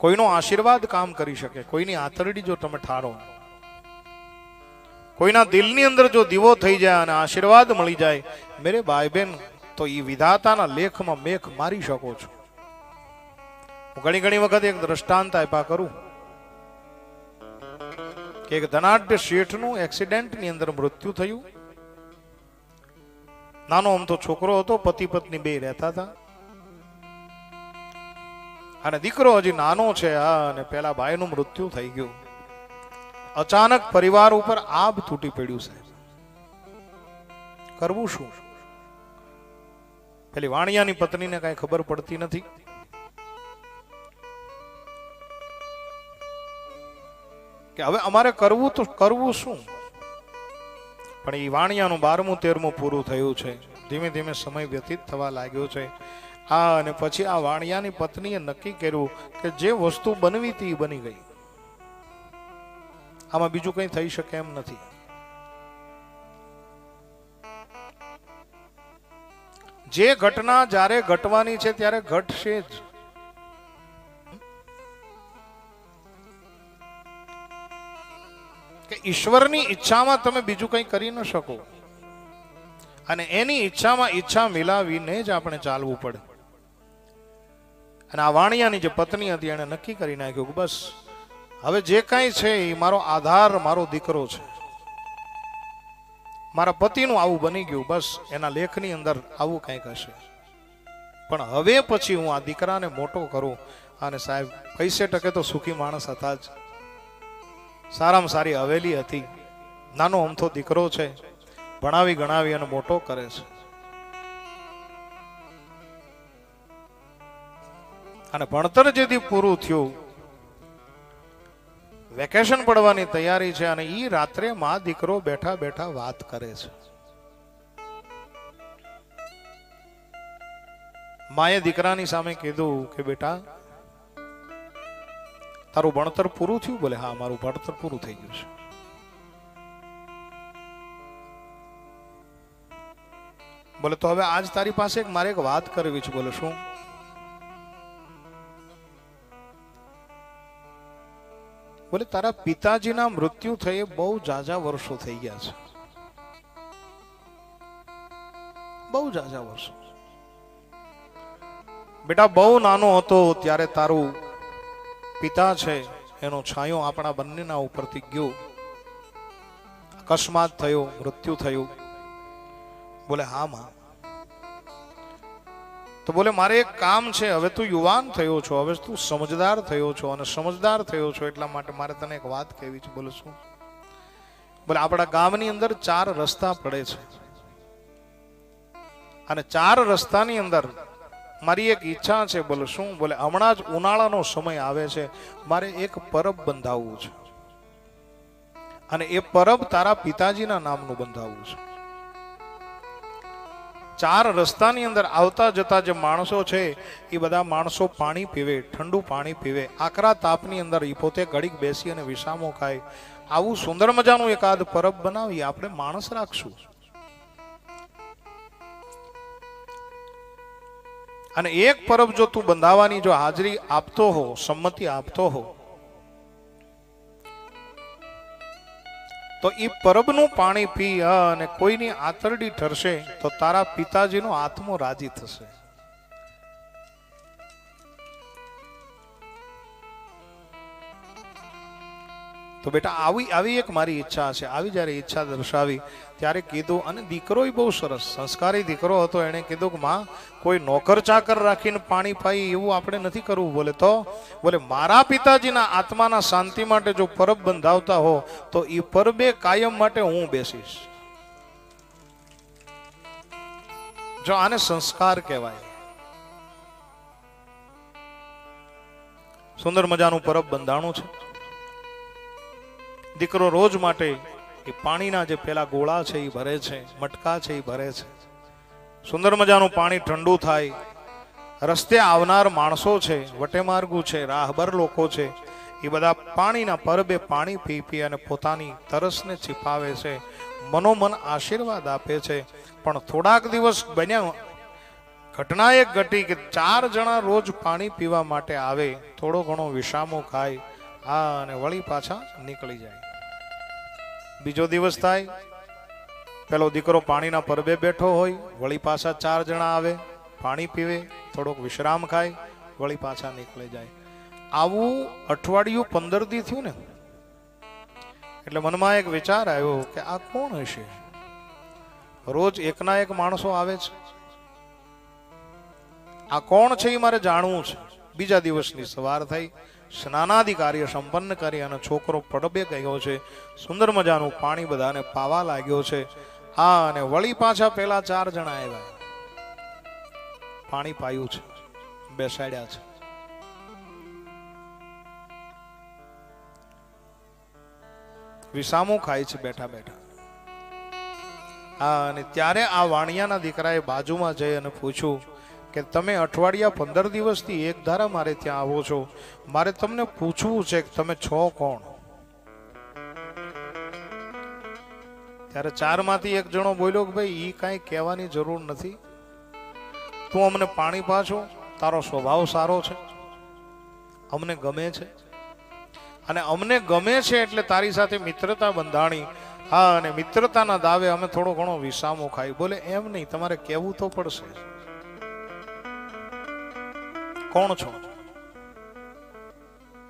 કોઈનો આશીર્વાદ કામ કરી શકે, કોઈની આંતરડી જો તમે ઠારો, કોઈના દિલની અંદર જો દીવો થઈ જાય અને આશીર્વાદ મળી જાય, મેરે ભાઈ બહેન, તો એ વિધાતાના લેખમાં મેખ મારી શકો છો. હું ઘણી વખત એક દ્રષ્ટાંત આપ્યા કરું કે એક ધનાઢ્ય શેઠનું એક્સિડન્ટની અંદર મૃત્યુ થયું. નાનો અમથો છોકરો હતો, પતિ પત્ની બે રહેતા હતા અને દીકરો હજી નાનો છે. અને પેલા ભાઈનું મૃત્યુ થઈ ગયું. અચાનક પરિવાર ઉપર આબ તૂટી પડ્યું. સાહેબ, કરવું શું? પેલી વાણિયાની પત્નીને કઈ ખબર પડતી નથી. કે હવે અમારે કરવું તો કરવું શું? પણ એ વાણિયાનું 12મું 13મું પૂરું થયું છે. ધીમે ધીમે સમય વ્યતીત થવા લાગ્યો છે. અને પછી આ વાણિયાની પત્નીએ નક્કી કર્યું કે જે વસ્તુ બનવી હતી એ બની ગઈ, આમાં બીજું કઈ થઈ શકે એમ નથી. જે ઘટના જ્યારે ઘટવાની છે ત્યારે ઘટશે જ. કે ઈશ્વરની ઈચ્છામાં તમે બીજું કંઈ કરી ન શકો અને એની ઈચ્છામાં ઈચ્છા મિલાવીને જ આપણે ચાલવું પડે. અને આ વાણિયાની જે પત્ની હતી એને નક્કી કરી નાખ્યું કે બસ હવે જે કાંઈ છે એ મારો આધાર મારો દીકરો છે. મારા પતિનું આવું બની ગયું, બસ એના લેખની અંદર આવું કંઈક હશે. પણ હવે પછી હું આ દીકરાને મોટો કરું. અને સાહેબ, પૈસે ટકે તો સુખી માણસ હતા જ. સારામાં સારી હવેલી હતી, નાનો અમથો દીકરો છે, ભણાવી ગણાવી અને મોટો કરે છે. અને ભણતર જેથી પૂરું થયું, વેકેશન પડવાની તૈયારી છે અને ઈ રાત્રે માં દીકરો બેઠા બેઠા વાત કરે છે. માએ દીકરાની સામે કીધું કે બેટા, તારું ભણતર પૂરું થયું? બોલે હા, મારું ભણતર પૂરું થઈ ગયું છે. બોલે તો હવે આજ તારી પાસે મારે એક વાત કરવી છે. બોલે શું? બોલે તારા પિતાજીના મૃત્યુ થયે બહુ ઝાઝા વર્ષો થઈ ગયા છે, બહુ ઝાઝા વર્ષો. બેટા, બહુ નાનો હતો ત્યારે તારું પિતા છે એનો છાંયો આપણા બંનેના ઉપરથી ગયો, અકસ્માત થયો, મૃત્યુ થયું. બોલે હા માં. તો બોલે મારે એક કામ છે, હવે તું યુવાન થયો છો, હવે તું સમજદાર થયો છો અને સમજદાર થયો છો એટલા માટે મારે તને એક વાત કહેવી છે. બોલે શું? બોલે આપણા ગામની અંદર 4 રસ્તા પડે છે અને 4 રસ્તાની અંદર મારી એક ઈચ્છા છે. બોલે શું? બોલે હમણાં જ ઉનાળાનો સમય આવે છે, મારે એક પરબ બંધાવવું છે અને એ પરબ તારા પિતાજીના નામનું બંધાવવું છે. 4 રસ્તાની અંદર આવતા જતા જે માણસો છે એ બધા માણસો પાણી પીવે, ઠંડુ પાણી પીવે, આકરા તાપની અંદર એ પોતે ઘડીક બેસી અને વિસામો ખાય. આવું સુંદર મજાનું એકાદ પરબ બનાવી આપણે માણસ રાખશું. અને એક પરબ જો તું બંધાવાની જો હાજરી આપતો હો, સંમતિ આપતો હો, તો એ પરબનું પાણી પી અને કોઈની આંતરડી ઠરશે તો તારા પિતાજીનો આત્મો રાજી થશે. તો બેટા આવી એક મારી ઈચ્છા છે. આવી જ્યારે ઈચ્છા દર્શાવી ત્યારે કીધું, અને દીકરો બહુ સરસ સંસ્કારી દીકરો હતો. એણે કીધું કે માં, કોઈ નોકર ચાકર રાખીને પાણી પાઈ એવું આપણે નથી કરવું. બોલે તો? બોલે મારા પિતાજીના આત્માના શાંતિ માટે જો પરબ બંધાવતા હો તો એ પરબે કાયમ માટે હું બેસીશ. જો આને સંસ્કાર કહેવાય. સુંદર મજાનું પરબ બંધાણું છે. દીકરો રોજ માટે એ પાણીના જે પેલા ગોળા છે એ ભરે છે, મટકા છે એ ભરે છે. સુંદર મજાનું પાણી ઠંડુ થાય. રસ્તે આવનાર માણસો છે, વટેમાર્ગુ છે, રાહબર લોકો છે, એ બધા પાણીના પરબે પાણી પી પી અને પોતાની તરસને छिपाવે છે, મનોમન આશીર્વાદ આપે છે. પણ થોડાક દિવસ બન્યા ઘટના એક ઘટી કે 4 જણા રોજ પાણી પીવા માટે આવે, થોડો ઘણો વિસામો ખાય, અને વળી પાછા નીકળી જાય. બીજો દિવસ થાય, પેલો દીકરો પાણીના પરબે બેઠો હોય, વળી પાછા 4 જણા આવે, પાણી પીવે, થોડોક વિશ્રામ ખાય, વળી પાછા નીકળી જાય. આવું અઠવાડિયું 15 દી થયું ને, એટલે મનમાં એક વિચાર આવ્યો કે આ કોણ હશે? રોજ એકના એક માણસો આવે છે, આ કોણ છે એ મારે જાણવું છે. બીજા દિવસની સવાર થઈ, સ્નાનાદિ કાર્ય સંપન્ન કરી અને છોકરો પડબે ગયો છે, સુંદર મજાનું પાણી બધાને પાવા લાગ્યો છે. અને વળી પાછા પેલા 4 જણા આવ્યા, પાણી પાયું છે, બેસાડ્યા છે. વિસામો ખાય છે બેઠા બેઠા. અને ત્યારે આ વાણિયાના દીકરાએ બાજુમાં જઈ અને પૂછ્યું કે તમે અઠવાડિયા 15 દિવસથી એક ધારા મારે ત્યાં આવો છો, મારે તમને પૂછવું છે કે તમે છો કોણ? ત્યારે 4 માંથી એક જણો બોલ્યો કે ભાઈ ઈ કાંઈ કહેવાની જરૂર નથી, તું અમને પાણી પાછો, તારો સ્વભાવ સારો છે, અમને ગમે છે, અને અમને ગમે છે એટલે તારી સાથે મિત્રતા બંધાણી. અને મિત્રતાના દાવે અમે થોડો ઘણો વિસામો ખાઈ. બોલે એમ નહીં, તમારે કહેવું તો પડશે, કોણ છો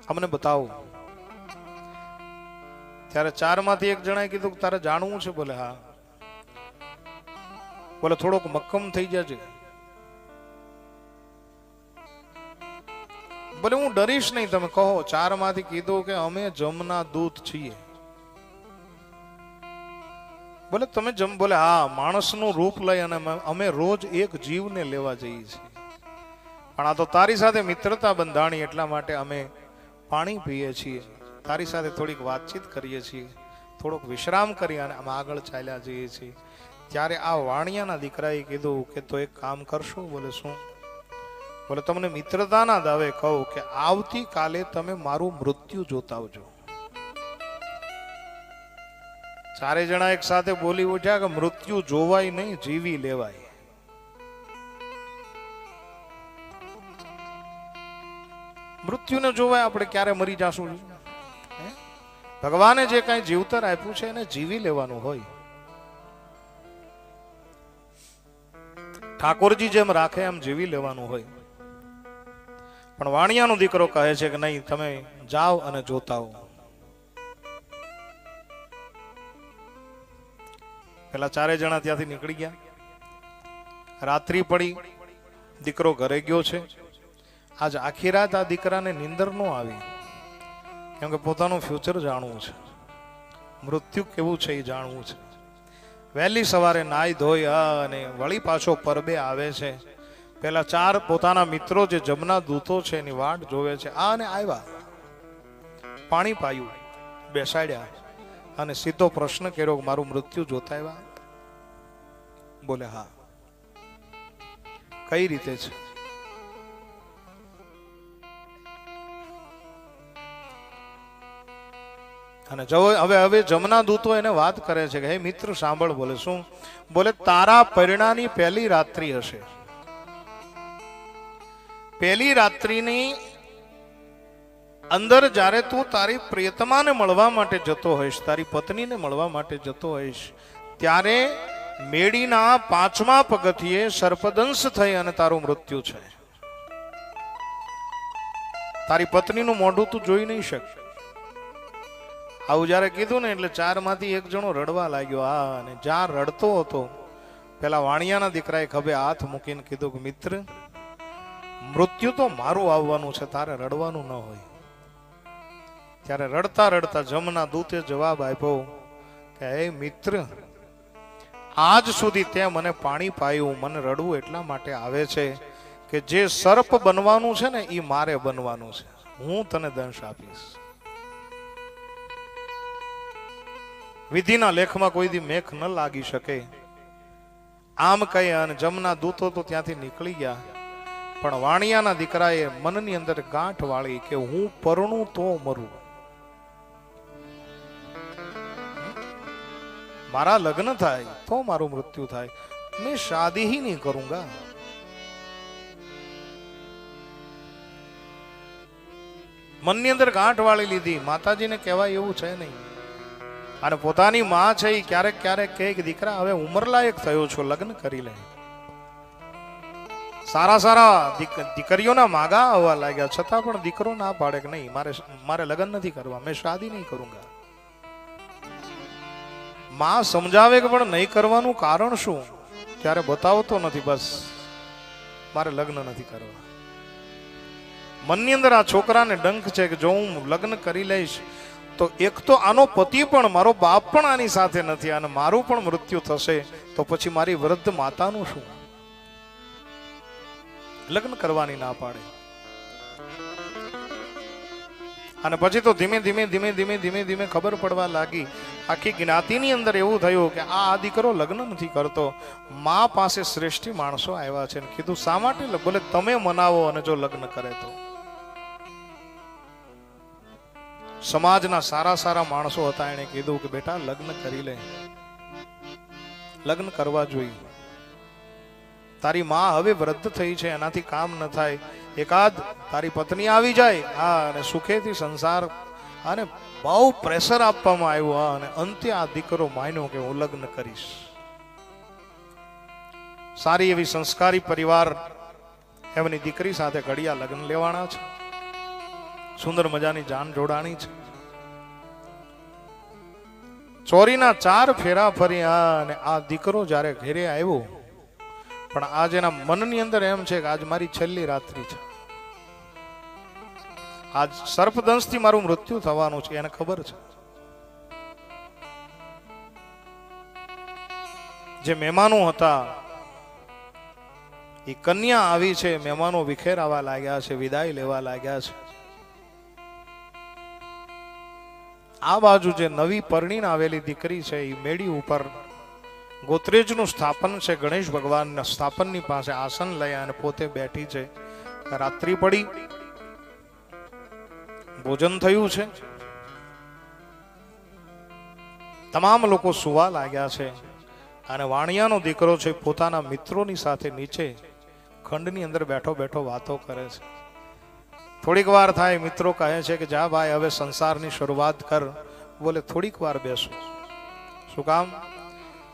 અમને બતાવો. ત્યારે 4 માંથી એક જણાએ કીધું કે તારે જાણવું છે? બોલે હા. બોલે થોડોક મક્કમ થઈ જજે. બોલે હું ડરીશ નહીં, તમે કહો. 4 માંથી કીધું કે અમે જમના દૂત છીએ. બોલે તમે બોલે હા, માણસનું રૂપ લઈ અને અમે રોજ એક જીવને લેવા જઈએ છીએ, પણ આ તો તારી સાથે મિત્રતા બંધાણી એટલા માટે અમે પાણી પીએ છીએ, તારી સાથે થોડીક વાતચીત કરીએ છીએ, થોડોક વિશ્રામ કરી અને અમે આગળ ચાલ્યા જઈએ છીએ. ત્યારે આ વાણિયાના દીકરાએ કીધું કે તો એક કામ કરશો? બોલે શું? બોલે તમને મિત્રતાના દાવે કહું કે આવતીકાલે તમે મારું મૃત્યુ જોતા આવજો. 4 જણા એક સાથે બોલી ઉઠ્યા કે મૃત્યુ જોવાય નહીં, જીવી લેવાય. મૃત્યુને જોવાય, આપણે ક્યારે મરી જાશું? ભગવાને જે કઈ જીવતર આપ્યું છે એને જીવી લેવાનું હોય. ઠાકોરજી જેમ રાખે એમ જીવી લેવાનું હોય. પણ વાણિયાનો દીકરો કહે છે કે નહીં, તમે જાઓ અને જોતા હો. પેલા 4 જણા ત્યાંથી નીકળી ગયા. રાત્રિ પડી, દીકરો ઘરે ગયો છે. આજ આખી રાત આ દીકરાને નીંદર ન આવી, કેમ કે પોતાનું ફ્યુચર જાણવું છે, મૃત્યુ કેવું છે એ જાણવું છે. વહેલી સવારે નાઈ ધોઈ અને વળી પાછો પરબે આવે છે. પેલા 4 પોતાના મિત્રો જે જમના દૂતો છે એની વાટ જોવે છે. અને આવ્યા, પાણી પાયું, બેસાડ્યા અને સીધો પ્રશ્ન કર્યો, મારું મૃત્યુ જોતા આવ્યા? બોલે હા. કઈ રીતે છે? અને હવે જમના દૂતો એને વાત કરે છે કે હે મિત્ર સાંભળ. બોલે શું? બોલે તારા પરિણાની પહેલી રાત્રિ હશે. પહેલી રાત્રિની અંદર જ્યારે તું તારી પ્રિયતમાને મળવા માટે જતો હોઈશ, તારી પત્નીને મળવા માટે જતો હોઈશ, ત્યારે મેડીના 5મા પગથિયે સર્પદંશ થઈ અને તારું મૃત્યુ છે. તારી પત્નીનું મોઢું તું જોઈ નહીં શક. આવું જયારે કીધું ને એટલે 4 માંથી એક જણો રડવા લાગ્યો. અને જ્યાં રડતો હતો પેલા વાણિયાના દીકરાએ ખભે હાથ મૂકીને કીધું કે મિત્ર, મૃત્યુ તો મારું આવવાનું છે, તારે રડવાનું ન હોય. ત્યારે રડતા રડતા જમના દૂતે જવાબ આપ્યો કે હે મિત્ર, આજ સુધી તે મને પાણી પાયું, મને રડવું એટલા માટે આવે છે કે જે સર્પ બનવાનું છે ને એ મારે બનવાનું છે, હું તને દંશ આપીશ. વિધિના લેખમાં કોઈ દી મેખ ન લાગી શકે. આમ કહી અને જમના દૂતો તો ત્યાંથી નીકળી ગયા. પણ વાણિયાના દીકરાએ મનની અંદર ગાંઠ વાળી કે હું પરણું તો મરું, મારા લગ્ન થાય તો મારું મૃત્યુ થાય, મેં શાદી ही नहीं करूंगा. મનની અંદર ગાંઠ વાળી લીધી. માતાજીને કહેવાય એવું છે નહીં. અને પોતાની માં છે એ ક્યારેક ક્યારેક કહે કે દીકરા હવે ઉંમરલાયક થયો છો, લગ્ન કરી લે. સારા સારા દીકરીઓના માગા આવવા લાગ્યા, છતાં પણ દીકરો ના પાડે કે નહીં, મારે લગ્ન નથી કરવા, મેં શાદી નહીં કरूंगा. માં સમજાવે કે પણ નહીં કરવાનું કારણ શું, ત્યારે બતાવતો નથી, બસ મારે લગ્ન નથી કરવા. મનની અંદર આ છોકરાને ડંખ છે કે જો હું લગ્ન કરી લઈશ તો એક તો આનો પતિ પણ, મારો બાપ પણ આની સાથે નથી અને મારું પણ મૃત્યુ થશે, તો પછી મારી વૃદ્ધ માતાનું શું. લગ્ન કરવાની ના પાડે. અને પછી તો ધીમે ધીમે ધીમે ધીમે ધીમે ધીમે ખબર પડવા લાગી. આખી જ્ઞાતિની અંદર એવું થયું કે આ દીકરો લગ્ન નથી કરતો. મા પાસે શ્રેષ્ઠી માણસો આવ્યા છે, કીધું શા માટે, બોલે તમે મનાવો અને જો લગ્ન કરે તો. સમાજના સારા સારા માણસો હતા, એને કીધું કે બેટા લગ્ન કરી લે, લગ્ન કરવા જોઈએ. તારી માં હવે વૃદ્ધ થઈ છે, એનાથી કામ ન થાય, એકાદ તારી પત્ની આવી જાય, હા, અને સુખેથી સંસાર. અને બહુ પ્રેશર આપવામાં આવ્યું, અને અંતે આ દીકરો માન્યો કે હું લગ્ન કરીશ. સારી એવી સંસ્કારી પરિવાર એમની દીકરી સાથે ઘડિયા લગ્ન લેવાના છે. સુંદર મજાની જાન જોડાણી છે. ચોરીના 4 ફેરા ફર્યા અને આ દીકરો જ્યારે ઘેરે આવ્યો, પણ આજ એના મનની અંદર એમ છે કે આજ મારી છેલ્લી રાત્રિ છે, આજ સર્પદંશથી મારું મૃત્યુ થવાનું છે, એને ખબર છે. જે મહેમાનો હતા એ કન્યા આવી છે, મહેમાનો વિખેર આવવા લાગ્યા છે, વિદાય લેવા લાગ્યા છે. આ બાજુ જે નવી પરણીને આવેલી દીકરી છે એ મેડી ઉપર ગોત્રેજનું સ્થાપન છે, ગણેશ ભગવાનના સ્થાપનની પાસે આસન લઈ અને પોતે બેઠી છે. રાત્રિ પડી, ભોજન થયું છે, તમામ લોકો સુવા લાગ્યા છે. અને વાણિયાનો દીકરો છે પોતાના મિત્રોની સાથે નીચે ખંડની અંદર બેઠો બેઠો વાતો કરે છે. થોડીક વાર થાય, મિત્રો કહે છે કે જા ભાઈ હવે સંસારની શરૂઆત કર. બોલે થોડીક વાર બેસો. શું કામ?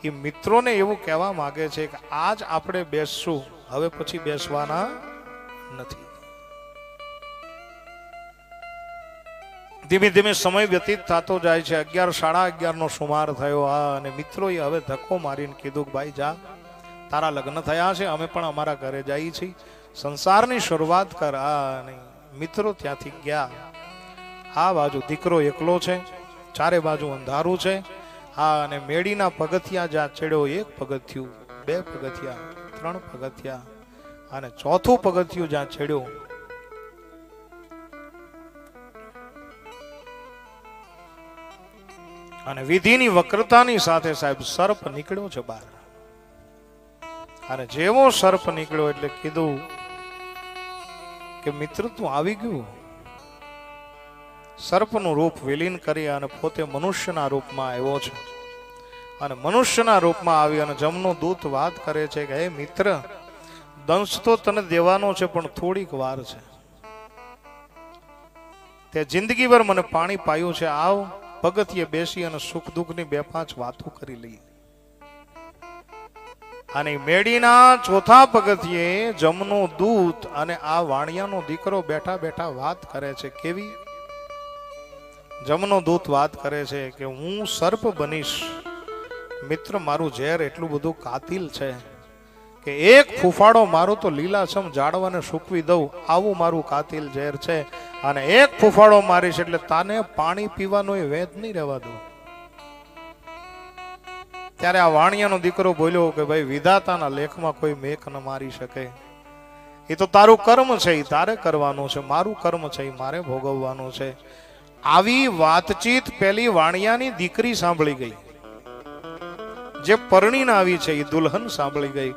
એ મિત્રોને એવું કહેવા માંગે છે કે આજ આપણે બેસશું, હવે પછી બેસવાના નથી. ધીમે ધીમે સમય વ્યતીત થતો જાય છે. 11, સાડા 11 નો સુમાર થયો. અને મિત્રોએ હવે ધક્કો મારીને કીધું કે ભાઈ જા, તારા લગ્ન થયા છે, અમે પણ અમારા ઘરે જઈએ છીએ, સંસારની શરૂઆત કર. નહીં, મિત્રો ત્યાંથી ગયા. આ બાજુ દીકરો એકલો છે, ચારે બાજુ અંધારું છે. હા, અને મેડીના પગથિયા જ્યાં ચડ્યો, 1 પગથિયું, 2 પગથિયા, 3 પગથિયા, અને 4થું પગથિયું જ્યાં ચડ્યો, અને વિધિની વક્રતાની સાથે સાહેબ સર્પ નીકળ્યો છે બહાર. અને જેવો સર્પ નીકળ્યો એટલે કીધું કે મિત્ર તું આવી ગયું. સર્પનું રૂપ વિલીન કરી અને પોતે મનુષ્યના રૂપમાં આવ્યો છે. અને મનુષ્યના રૂપમાં આવી અને જમનો દૂત વાત કરે છે કે હે મિત્ર, દંશ તો તને દેવાનો છે, પણ થોડીક વાર છે. તે જિંદગીભર મને પાણી પાયું છે, આવ પગથિયે બેસી અને સુખ દુઃખની 2-5 વાતો કરી લઈએ. અને મેડીના 4થા પગથિયે જમનો દૂત અને આ વાણિયાનો દીકરો બેઠા બેઠા વાત કરે છે. કેવી? જમનો દૂત વાત કરે છે કે હું સર્પ બનીશ. મિત્ર, મારું ઝેર એટલું બધું કાતિલ છે કે એક ફૂફાડો મારું તો લીલાછમ ઝાડવાને સૂકવી દઉં, આવું મારું કાતિલ ઝેર છે. અને એક ફૂફાડો મારીશ એટલે તાને પાણી પીવાનો એ વેદ નહીં રહેવા દઉં. ત્યારે આ વાણિયાનો દીકરો બોલ્યો કે ભાઈ, વિધાતાના લેખમાં કોઈ મેખ ન મારી શકે. એ તો તારું કર્મ છે, એ તારે કરવાનું છે. મારું કર્મ છે, એ મારે ભોગવવાનું છે. આવી વાતચીત પેલી વાણિયાની દીકરી સાંભળી ગઈ. જે પરણીને આવી છે એ દુલ્હન સાંભળી ગઈ.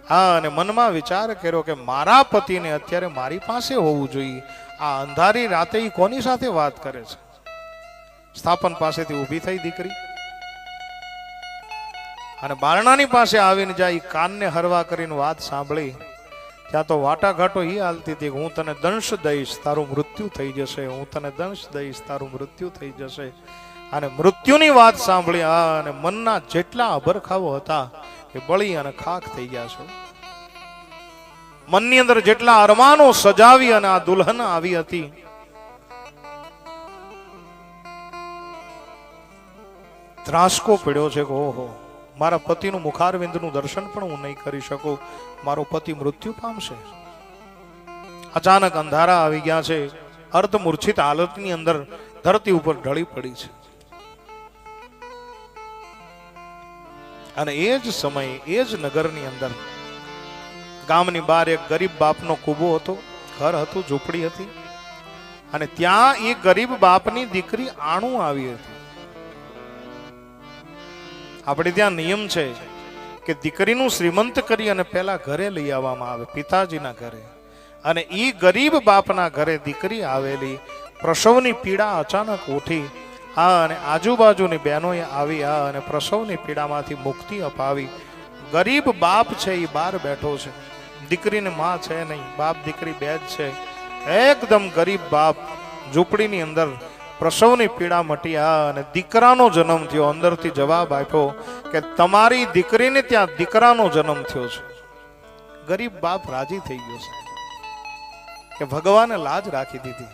હા, અને મનમાં વિચાર કર્યો કે મારા પતિને અત્યારે મારી પાસે હોવું જોઈએ. આ અંધારી રાતે એ કોની સાથે વાત કરે છે? સ્થાપન પાસેથી ઊભી થઈ દીકરી અને બારણાની પાસે આવીને જાય, કાનને હરવા કરીને વાત સાંભળી. ત્યાં તો વાટાઘાટો એ હાલતી હતી કે હું તને દંશ દઈશ, તારું મૃત્યુ થઈ જશે, હું તને દંશ દઈશ, તારું મૃત્યુ થઈ જશે. અને મૃત્યુની વાત સાંભળી અને મનના જેટલા અભરખાવો હતા એ બળી અને ખાખ થઈ ગયા છે. મનની અંદર જેટલા અરમાનો સજાવી અને આ દુલ્હન આવી હતી, ત્રાસકો પડ્યો છે કે ઓહો, મારા પતિનું મુખારવિંદનું દર્શન પણ હું નહીં કરી શકું, મારો પતિ મૃત્યુ પામશે. અચાનક અંધારા આવી ગયા છે, અર્ધમૂર્છિત હાલતની અંદર ધરતી ઉપર ઢળી પડી છે. અને એ જ સમયે એ જ નગરની અંદર ગામની બહાર એક ગરીબ બાપનો કૂબો હતો, ઘર હતું, ઝૂંપડી હતી. અને ત્યાં એ ગરીબ બાપની દીકરી આણું આવી હતી. આપણે ત્યાં નિયમ છે કે દીકરીનું શ્રીમંત કરી અને પહેલા ઘરે લઈ આવવામાં આવે, પિતાજીના ઘરે. અને ઈ ગરીબ બાપના ઘરે દીકરી આવેલી, પ્રસવની પીડા અચાનક ઉઠી. અને આજુબાજુની બહેનોએ આવી અને પ્રસવની પીડામાંથી મુક્તિ અપાવી. ગરીબ બાપ છે એ બહાર બેઠો છે, દીકરીને માં છે નહીં, બાપ દીકરી બે જ છે. એકદમ ગરીબ બાપ ઝૂંપડીની અંદર પ્રસવની પીડા મટી અને દીકરાનો જન્મ થયો. અંદરથી જવાબ આપ્યો કે તમારી દીકરીને ત્યાં દીકરાનો જન્મ થયો છે. ગરીબ બાપ રાજી થઈ ગયો છે કે ભગવાને લાજ રાખી દીધી.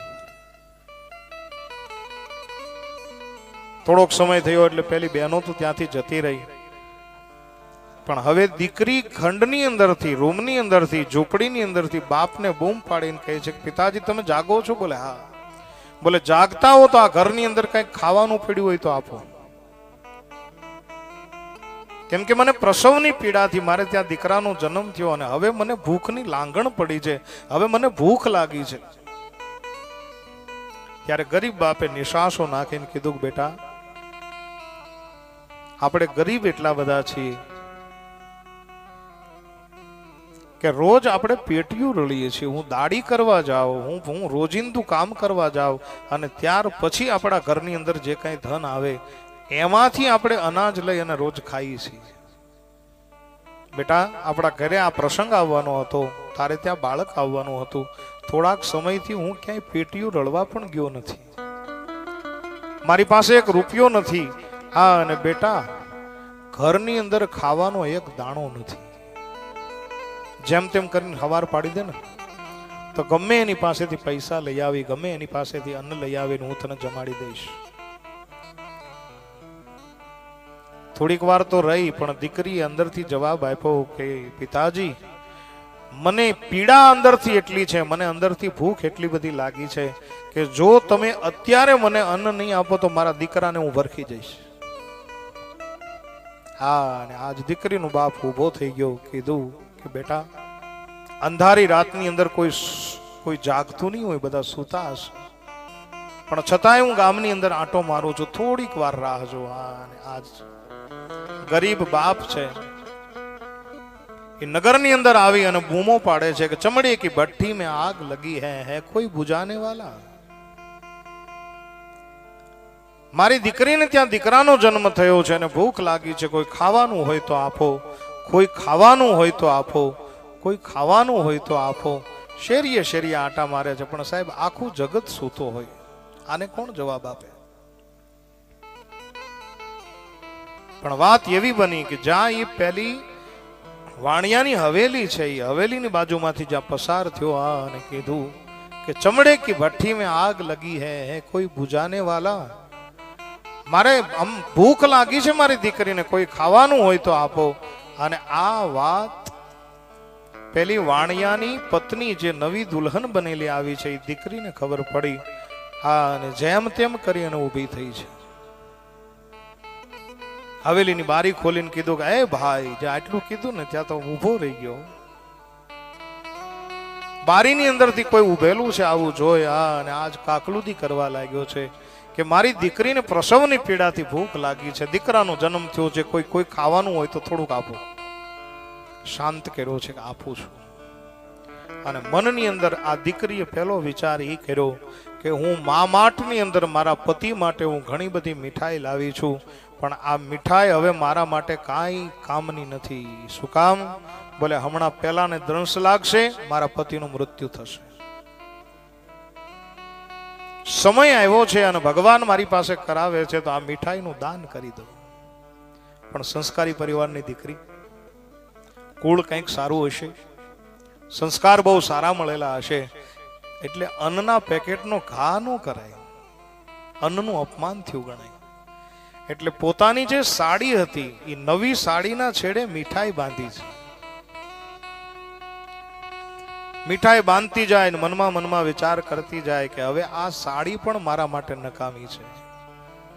થોડોક સમય થયો એટલે પેલી બહેનો તો ત્યાંથી જતી રહી. પણ હવે દીકરી ખંડની અંદરથી, રૂમની અંદરથી, ઝૂંપડીની અંદરથી બાપને બૂમ પાડીને કહે છે કે પિતાજી તમે જાગો છો? બોલે હા. બોલે જાગતા હો તો આ ઘરની અંદર કંઈક ખાવાનું પડ્યું હોય તો આપો, કેમ કે મને પ્રસવની પીડાથી મારે ત્યાં દીકરાનો જન્મ થયો અને હવે મને ભૂખની લાંગણ પડી છે, હવે મને ભૂખ લાગી છે. ત્યારે ગરીબ બાપે નિશાસો નાખીને કીધું કે બેટા, આપણે ગરીબ એટલા બધા છીએ કે રોજ આપણે પેટીયું રળીએ છીએ. હું દાડી કરવા જાઉં, હું રોજિંદુ કામ કરવા જાઉં અને ત્યાર પછી આપણા ઘરની અંદર જે કંઈ ધન આવે એમાંથી આપણે અનાજ લઈ અને રોજ ખાઈએ છીએ. બેટા, આપણા ઘરે આ પ્રસંગ આવવાનો હતો, તારે ત્યાં બાળક આવવાનું હતું, થોડાક સમયથી હું ક્યાંય પેટીયું રળવા પણ ગયો નથી, મારી પાસે એક રૂપિયો નથી. હા, અને બેટા ઘરની અંદર ખાવાનો એક દાણો નથી. જેમ તેમ કરીને હવાર પાડી દે ને તો ગમે એની પાસેથી પૈસા લઈ આવી, ગમે એની પાસેથી અન્ન લઈ આવીને હું તને જમાડી દઈશ. થોડીક વાર તો રહી, પણ દીકરીએ અંદરથી જવાબ આપ્યો કે પિતાજી, મને પીડા અંદરથી એટલી છે, મને અંદરથી ભૂખ એટલી બધી લાગી છે કે જો તમે અત્યારે મને અન્ન નહીં આપો તો મારા દીકરાને હું વરખી જઈશ. હા, અને આજ દીકરીનો બાપ ઊભો થઈ ગયો. કીધું કે બેટા, અંધારી રાતની અંદર કોઈ જાગતું નહીં હોય, બધા સૂતા હશે, પણ છતાંય હું ગામની અંદર આંટો મારું છું, થોડીક વાર રાહ જો. અને આજ ગરીબ બાપ છે એ નગરની અંદર આવી અને બૂમો પાડે છે કે ચમડી કી ભઠ્ઠી में આગ લગી હૈ કોઈ બુજાને વાલા. મારી દીકરીને ત્યાં દીકરાનો જન્મ થયો છે અને ભૂખ લાગી છે, કોઈ ખાવાનું હોય તો આપો, કોઈ ખાવાનું હોય તો આપો, કોઈ ખાવાનું હોય તો આપો. શેરીએ શેરીએ આટા મારે છે, પણ સાહેબ આખું જગત સૂતો હોય, આને કોણ જવાબ આપે? પણ વાત એવી બની કે જ્યાં એ પેલી વાણિયાની હવેલી છે, એ હવેલીની બાજુમાંથી જ્યાં પસાર થયો અને કીધું કે ચમડે કી ભઠ્ઠી में આગ લગી હૈ કોઈ બુજાને વાલા. મારે ભૂખ લાગી છે મારી દીકરીને, કોઈ ખાવાનું હોય તો આપો. અને આ વાત પેલી વાણિયાની પત્ની જે નવી દુલ્હન બનેલી આવી છે એ દીકરીને ખબર પડી. હા, અને જેમ તેમ કરી અને ઊભી થઈ છે. હવેલીની બારી ખોલીને કીધું કે એ ભાઈ, જે આટલું કીધું ને ત્યાં તો ઊભો રહી ગયો. બારીની અંદરથી કોઈ ઉભેલું છે આવું જોઈ અને આજ કાકલુદી કરવા લાગ્યો છે કે મારી દીકરીને પ્રસવની પીડાથી ભૂખ લાગી છે, દીકરાનો જન્મ થયો છે, કોઈ ખાવાનું હોય તો થોડુંક આપો. શાંત કર્યો છે કે આપું છું. અને મનની અંદર આ દીકરીએ પહેલો વિચાર એ કર્યો કે હું મા માટની અંદર મારા પતિ માટે હું ઘણી બધી મીઠાઈ લાવી છું, પણ આ મીઠાઈ હવે મારા માટે કાંઈ કામની નથી. શું કામ? બોલે હમણાં પેલાને દ્રંશ લાગશે, મારા પતિનું મૃત્યુ થશે. સમય આવ્યો છે અને ભગવાન મારી પાસે કરાવે છે તો આ મીઠાઈનું દાન કરી દો. પણ સંસ્કારી પરિવારની દીકરી, કુળ કંઈક સારું હશે, સંસ્કાર બહુ સારા મળેલા હશે, એટલે અન્નના પેકેટનો ઘા ન કરાય, અન્નનું અપમાન થયું ગણાય. એટલે પોતાની જે સાડી હતી એ નવી સાડીના છેડે મીઠાઈ બાંધી છે. મીઠાઈ બાંધતી જાય, મનમાં વિચાર કરતી જાય કે હવે આ સાડી પણ મારા માટે નકામી છે,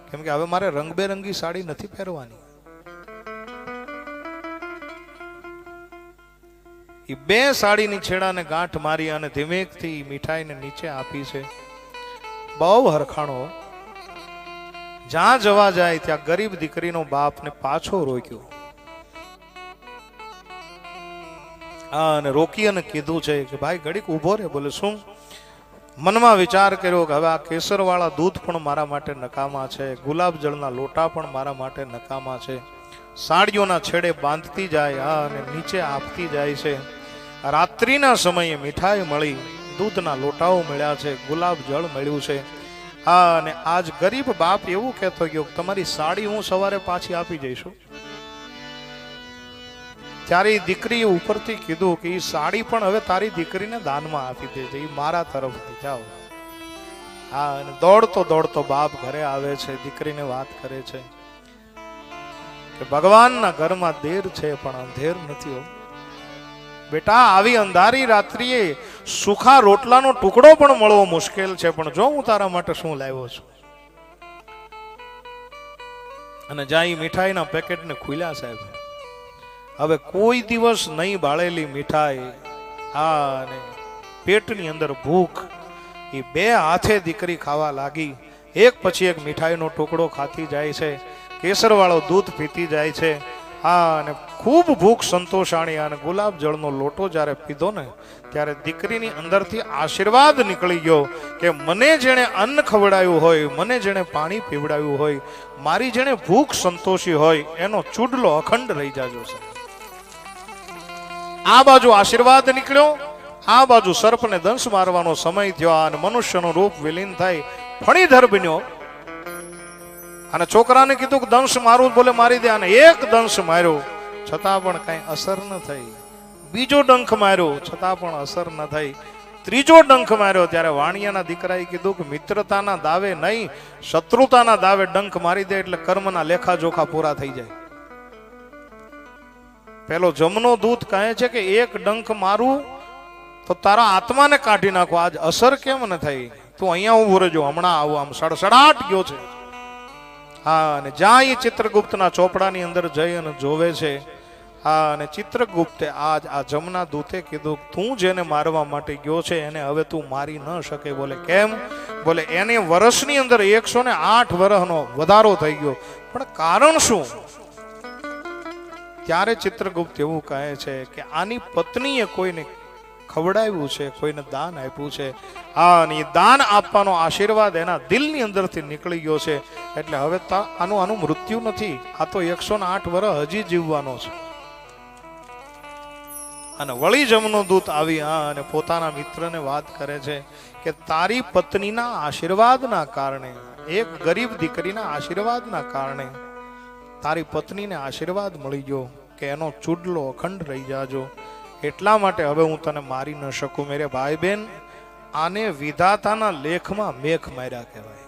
કેમ કે હવે મારે રંગબેરંગી સાડી નથી પહેરવાની. એ બે સાડીની છેડાને ગાંઠ મારી અને ધીમેકથી મીઠાઈને નીચે આપી છે. બહુ હરખાણો. જ્યાં જવા જાય ત્યાં ગરીબ દીકરીનો બાપને પાછો રોક્યો અને રોકી અને કીધું છે કે ભાઈ ઘડીક ઉભો રે. બોલે શું? મનમાં વિચાર કર્યો કે હવે આ કેસરવાળા દૂધ પણ મારા માટે નકામા છે, ગુલાબ જળના લોટા પણ મારા માટે નકામા છે. સાડીઓના છેડે બાંધતી જાય અને નીચે આપતી જાય છે. રાત્રિના સમયે મીઠાઈ મળી, દૂધના લોટાઓ મળ્યા છે, ગુલાબ જળ મળ્યું છે. અને આજ ગરીબ બાપ એવું કહેતો ગયો તમારી સાડી હું સવારે પાછી આપી જઈશું. ત્યારે દીકરીએ ઉપરથી કીધું કે એ સાડી પણ હવે તારી દીકરીને દાનમાં આપી દેજે, એ મારા તરફથી. જાઓ. હા, અને દોડતો બાપ ઘરે આવે છે, દીકરીને વાત કરે છે કે ભગવાનના ઘરમાં દેર છે પણ અંધેર નથી. બેટા, આવી અંધારી રાત્રિએ સુખા રોટલાનો ટુકડો પણ મળવો મુશ્કેલ છે, પણ જો હું તારા માટે શું લાવ્યો છું. અને જ્યાં મીઠાઈના પેકેટને ખુલ્યા સાહેબ, હવે કોઈ દિવસ નહીં બાળેલી મીઠાઈ, અને પેટની અંદર ભૂખ, એ બે હાથે દીકરી ખાવા લાગી. એક પછી એક મીઠાઈનો ટુકડો ખાતી જાય છે, કેસરવાળો દૂધ પીતી જાય છે. અને ખૂબ ભૂખ સંતોષાણી. અને ગુલાબ જળનો લોટો જ્યારે પીધો ને ત્યારે દીકરીની અંદરથી આશીર્વાદ નીકળી ગયો કે મને જેણે અન્ન ખવડાવ્યું હોય, મને જેણે પાણી પીવડાવ્યું હોય, મારી જેણે ભૂખ સંતોષી હોય, એનો ચૂડલો અખંડ રહી જાજો છે. આ બાજુ આશીર્વાદ નીકળ્યો, આ બાજુ સર્પને દંશ મારવાનો સમય થયો અને મનુષ્યનું રૂપ વિલીન થાય ફણીધર બન્યો. અને છોકરાને કીધું કે દંશ મારું, બોલે મારી દે. અને એક દંશ માર્યો છતાં પણ કઈ અસર ન થઈ. બીજો ડંખ માર્યો છતાં પણ અસર ન થઈ. ત્રીજો ડંખ માર્યો ત્યારે વાણિયાના દીકરાએ કીધું કે મિત્રતાના દાવે નહીં, શત્રુતાના દાવે ડંખ મારી દે એટલે કર્મના લેખા જોખા પૂરા થઈ જાય. પેલો જમનો દૂત કહે છે કે એક ડંખ મારું તો તારા આત્માને કાઢી નાખો, આજ અસર કેમ ન થઈ? તું અહીંયા ઉભો રહેજો, હમણાં આવું. આમ સડસડાટ ગયો છે. હા, અને જ્યાં એ ચિત્રગુપ્તના ચોપડાની અંદર જઈ અને જોવે છે. હા, અને ચિત્રગુપ્તે આજ આ જમના દૂતે કીધું તું જેને મારવા માટે ગયો છે એને હવે તું મારી ન શકે. બોલે કેમ? બોલે એને વર્ષની અંદર 108 વર્ષનો વધારો થઈ ગયો. પણ કારણ શું? ત્યારે ચિત્રગુપ્ત એવું કહે છે કે આની પત્નીએ કોઈને ખવડાવ્યું છે, કોઈને દાન આપ્યું છે. અને એ દાન આપવાનો આશીર્વાદ એના દિલની અંદરથી નીકળી ગયો છે. એટલે હવે આનું મૃત્યુ નથી, આ તો 108 વર્ષ હજી જીવવાનો છે. અને વળી જમનો દૂત આવી અને પોતાના મિત્રને વાત કરે છે કે તારી પત્નીના આશીર્વાદના કારણે, એક ગરીબ દીકરીના આશીર્વાદના કારણે તારી પત્નીને આશીર્વાદ મળી ગયો કે એનો ચૂડલો અખંડ રહી જાજો. એટલા માટે હવે હું તને મારી ન શકું. મેરે ભાઈ બહેન, આને વિધાતાના લેખમાં મેખ માર્યા કહેવાય.